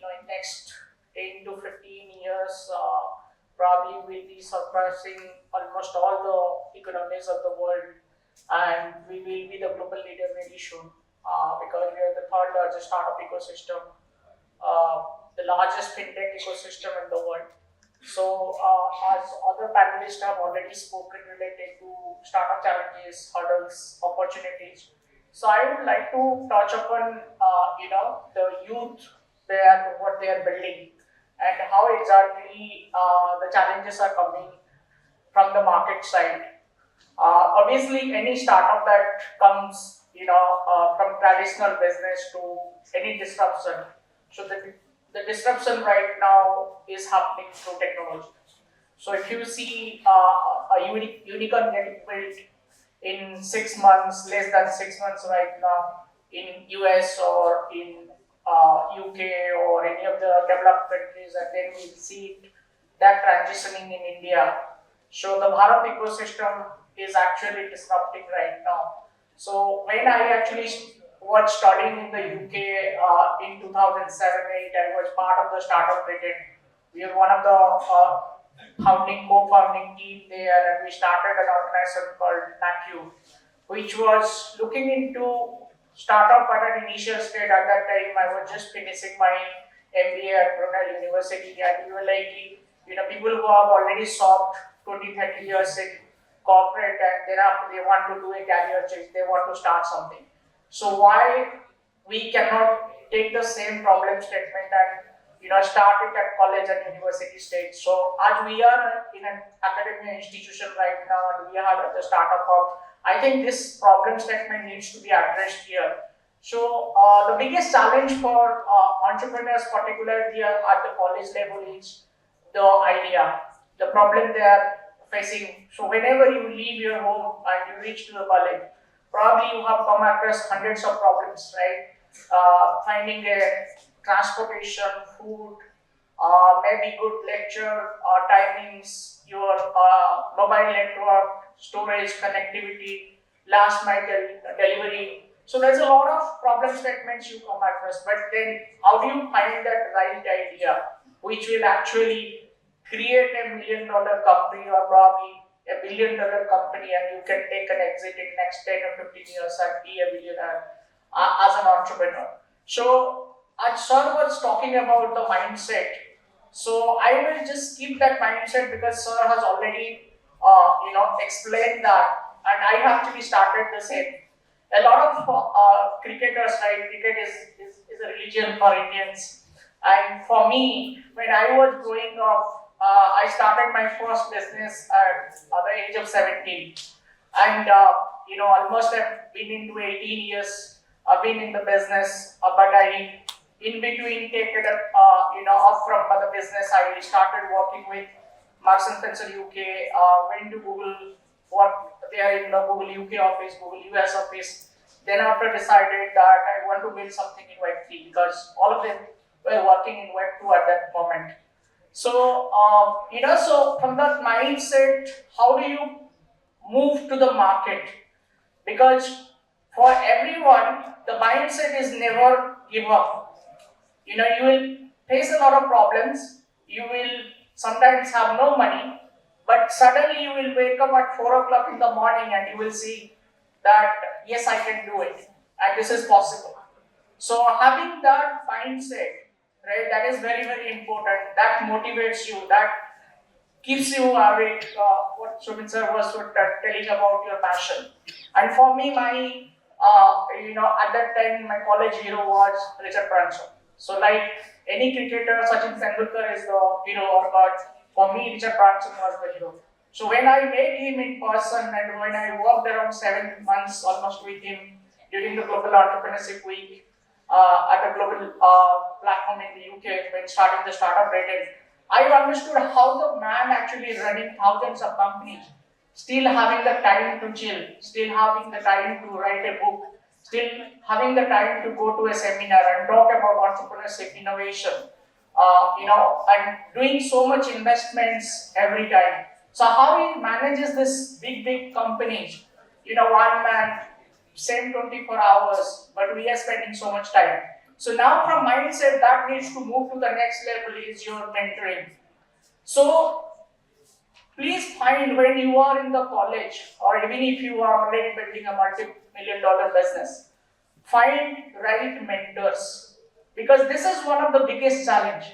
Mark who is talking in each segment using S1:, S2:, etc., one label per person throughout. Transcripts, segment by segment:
S1: in next 10 to 15 years, probably will be surpassing almost all the economies of the world, and we will be the global leader very soon, because we are the third largest startup ecosystem, the largest fintech ecosystem in the world. So, as other panelists have already spoken related to startup challenges, hurdles, opportunities. So, I would like to touch upon, the youth, what they are building, and how exactly the challenges are coming from the market side. Obviously, any startup that comes, from traditional business to any disruption. So the disruption right now is happening through technology. So if you see a unicorn getting built in 6 months, less than 6 months right now in US or in UK or any of the developed countries, and then we see that transitioning in India. So the Bharat ecosystem is actually disrupting right now. So when I actually was studying in the UK in 2007-8, I was part of the startup brigade. We were one of the co-founding team there, and we started an organization called NACU, which was looking into startup at an initial stage. At that time, I was just finishing my MBA at Brunel University, and we were like, people who have already solved 20, 30 years in corporate, and they want to do a career change, they want to start something. So why we cannot take the same problem statement and start it at college and university stage? So as we are in an academic institution right now, and we are at the startup hub, I think this problem statement needs to be addressed here. So the biggest challenge for entrepreneurs, particularly at the college level, is the idea, the problem they are facing. So whenever you leave your home and you reach to the college, probably you have come across hundreds of problems, right? Finding a transportation, food, maybe good lecture, timings, your mobile network, storage, connectivity, last mile delivery. So there's a lot of problem statements you come across, but then how do you find that right idea which will actually create a $1 million company or probably a $1 billion company, and you can take an exit in next 10 or 15 years and be a billionaire as an entrepreneur. So as Sir was talking about the mindset, so I will just keep that mindset because Sir has already explained that, and I actually started the same. A lot of cricketers, right? Cricket is a religion for Indians, and for me, when I was growing up, I started my first business at the age of 17, and almost I've been into 18 years. I've been in the business, but I, in between, take it off from the business. I started working with Marks and Spencer UK. Went to Google, worked there in the Google UK office, Google US office. Then after decided that I want to build something in Web3 because all of them were working in Web2 at that moment. So, so from that mindset, how do you move to the market? Because for everyone, the mindset is never give up. You will face a lot of problems. You will sometimes have no money, but suddenly you will wake up at 4 o'clock in the morning and you will see that, yes, I can do it, and this is possible. So having that mindset, right, that is very, very important. That motivates you, that keeps you awake, what Sumit sir was telling about your passion. And for me, my, at that time, my college hero was Richard Branson. So like any cricketer, Sachin Tendulkar is the hero, but for me, Richard Branson was the hero. So when I met him in person and when I worked around 7 months almost with him during the Global Entrepreneurship Week, at a global platform in the UK when starting the startup rated, I understood how the man actually running thousands of companies, still having the time to chill, still having the time to write a book, still having the time to go to a seminar and talk about entrepreneurship, innovation, and doing so much investments every time. So how he manages this big companies, one man, same 24 hours, but we are spending so much time. So now from mindset that needs to move to the next level is your mentoring. So please find when you are in the college or even if you are already building a multi-million dollar business, find right mentors because this is one of the biggest challenge.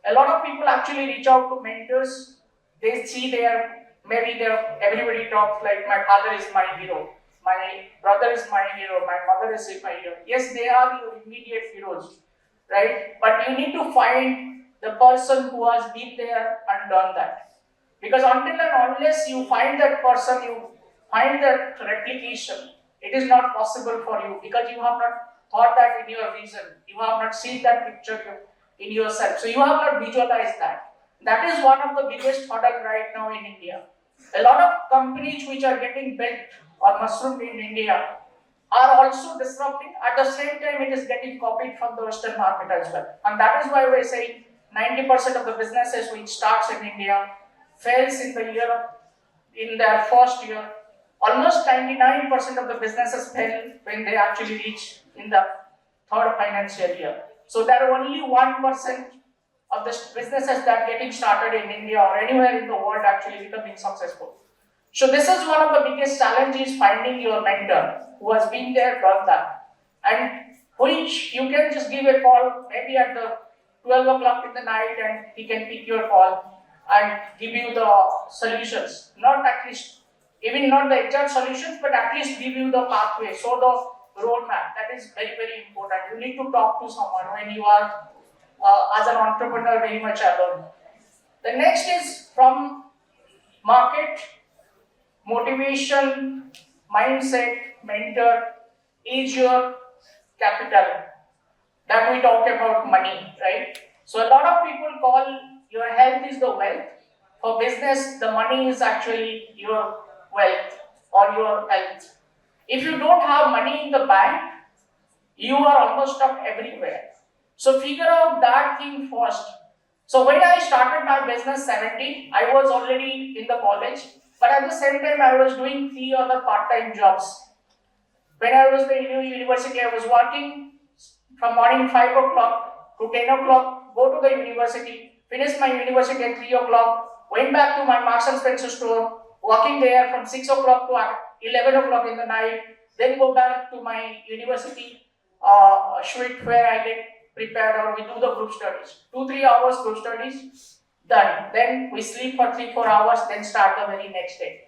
S1: A lot of people actually reach out to mentors. They see maybe everybody talks like my father is my hero, my brother is my hero, my mother is my hero. Yes, they are your immediate heroes, right? But you need to find the person who has been there and done that. Because until and unless you find that person, you find that replication, it is not possible for you because you have not thought that in your vision, you have not seen that picture in yourself. So you have not visualized that. That is one of the biggest hurdle right now in India. A lot of companies which are getting built or mushroomed in India are also disrupting. At the same time, it is getting copied from the Western market as well. And that is why we're saying 90% of the businesses which starts in India fails in their first year. Almost 99% of the businesses fail when they actually reach in the third financial year. So there are only 1% of the businesses that are getting started in India or anywhere in the world actually becoming successful. So this is one of the biggest challenges, finding your mentor who has been there, done that, and which you can just give a call maybe at the 12 o'clock in the night and he can pick your call and give you the solutions. Not at least, even not the exact solutions, but at least give you the pathway, so the roadmap. That is very, very important. You need to talk to someone when you are, as an entrepreneur, very much alone. The next is from market, motivation, mindset, mentor, is your capital. That we talk about money, right? So a lot of people call your health is the wealth. For business, the money is actually your wealth or your health. If you don't have money in the bank, you are almost stuck everywhere. So figure out that thing first. So when I started my business 17, I was already in the college, but at the same time I was doing 3 other part-time jobs. When I was in university, I was working from morning 5 o'clock to 10 o'clock, go to the university, finish my university at 3 o'clock, went back to my Marks and Spencer store, working there from 6 o'clock to 11 o'clock in the night, then go back to my university suite where I get prepared or we do the group studies. 2-3 hours group studies, done. Then we sleep for 3-4 hours, then start the very next day.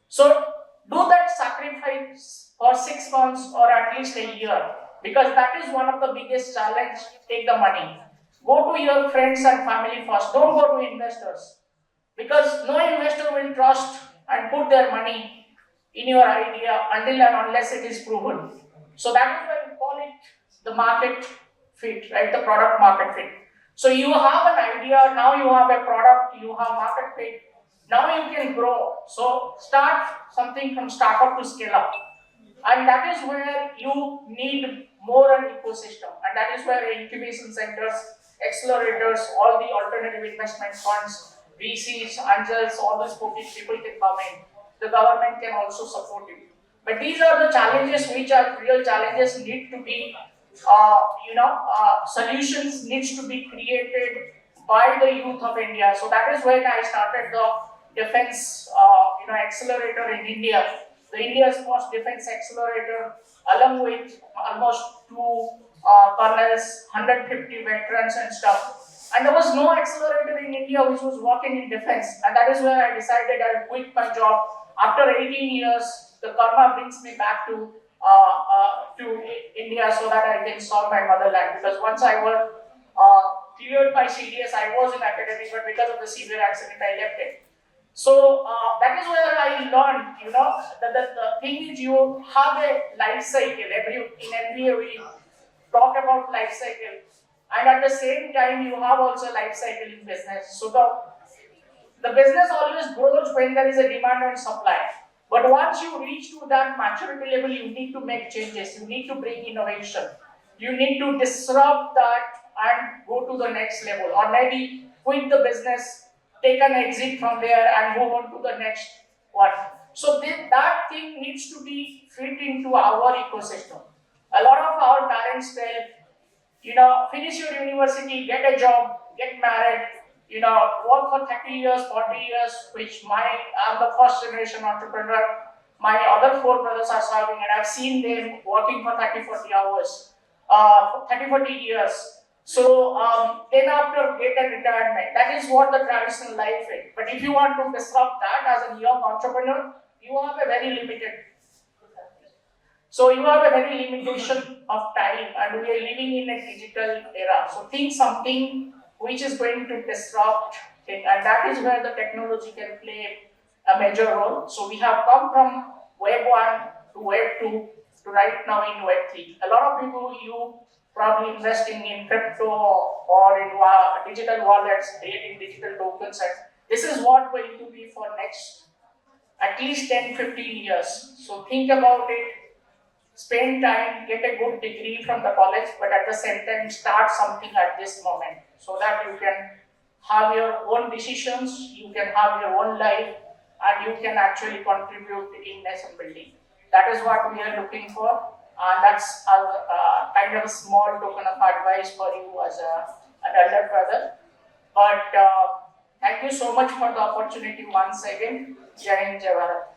S1: So do that sacrifice for 6 months or at least a year, because that is one of the biggest challenge. Take the money. Go to your friends and family first. Don't go to investors, because no investor will trust and put their money in your idea until and unless it is proven. So that is why we call it the market fit, right? The product market fit. So you have an idea, now you have a product, you have market fit, now you can grow. So start something from startup to scale up. And that is where you need more an ecosystem. And that is where incubation centers, accelerators, all the alternative investment funds, VCs, angels, all these people can come in. The government can also support you. But these are the challenges which are real challenges, need to be, solutions needs to be created by the youth of India. So that is when I started the defense, accelerator in India. The India's first defense accelerator, along with almost 2 colonels, 150 veterans and stuff. And there was no accelerator in India which was working in defense. And that is where I decided I'll quit my job. After 18 years, the karma brings me back to India so that I can serve my motherland. Because once I was cleared my CDS, I was in academic, but because of the severe accident, I left it. So that is where I learned, that the thing is you have a life cycle. In MBA we talk about life cycle, and at the same time you have also life cycle in business. So the business always grows when there is a demand and supply. But once you reach to that maturity level, you need to make changes. You need to bring innovation. You need to disrupt that and go to the next level, or maybe quit the business, take an exit from there and move on to the next one. So that thing needs to be fit into our ecosystem. A lot of our parents tell, finish your university, get a job, get married, work for 30 years, 40 years, which I'm the first generation entrepreneur. My other four brothers are serving, and I've seen them working for 30, 40 hours, 30, 40 years. So then after get a retirement, that is what the traditional life is. But if you want to disrupt that as a young entrepreneur, you have a very limited. So you have a very limitation of time, and we are living in a digital era. So think something which is going to disrupt it, and that is where the technology can play a major role. So we have come from Web 1 to Web 2 to right now in Web 3. A lot of people, you probably investing in crypto or in digital wallets, creating digital tokens, and this is what going to be for next at least 10, 15 years. So think about it, spend time, get a good degree from the college, but at the same time start something at this moment so that you can have your own decisions, you can have your own life, and you can actually contribute in nation building. That is what we are looking for, and that's kind of a small token of advice for you as an elder brother. But thank you so much for the opportunity once again. Jai Hind, Jai Bharat.